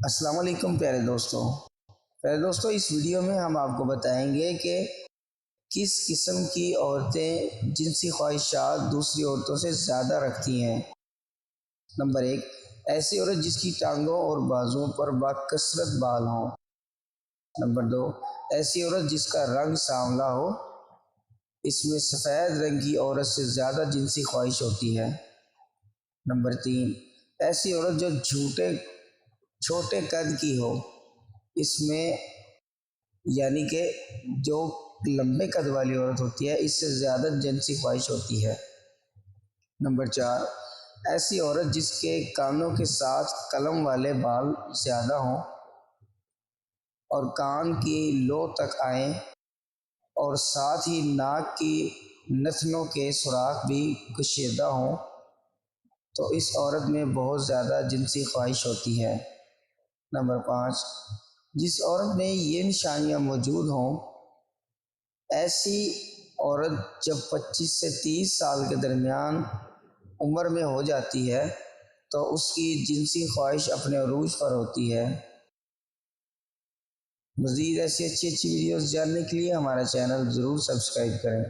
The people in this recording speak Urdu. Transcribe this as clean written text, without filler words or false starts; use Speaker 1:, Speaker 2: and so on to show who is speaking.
Speaker 1: السلام علیکم پیارے دوستوں، اس ویڈیو میں ہم آپ کو بتائیں گے کہ کس قسم کی عورتیں جنسی خواہشات دوسری عورتوں سے زیادہ رکھتی ہیں۔ نمبر 1، ایسی عورت جس کی ٹانگوں اور بازوؤں پر باکثرت بال ہوں۔ نمبر 2، ایسی عورت جس کا رنگ سانولا ہو، اس میں سفید رنگ کی عورت سے زیادہ جنسی خواہش ہوتی ہے۔ نمبر 3، ایسی عورت جو چھوٹے قد کی ہو، اس میں یعنی کہ جو لمبے قد والی عورت ہوتی ہے اس سے زیادہ جنسی خواہش ہوتی ہے۔ نمبر 4، ایسی عورت جس کے کانوں کے ساتھ قلم والے بال زیادہ ہوں اور کان کی لو تک آئیں اور ساتھ ہی ناک کی نتنوں کے سوراخ بھی کشیدہ ہوں تو اس عورت میں بہت زیادہ جنسی خواہش ہوتی ہے۔ نمبر 5، جس عورت میں یہ نشانیاں موجود ہوں، ایسی عورت جب 25 سے 30 سال کے درمیان عمر میں ہو جاتی ہے تو اس کی جنسی خواہش اپنے عروج پر ہوتی ہے۔ مزید ایسی اچھی ویڈیوز جاننے کے لیے ہمارا چینل ضرور سبسکرائب کریں۔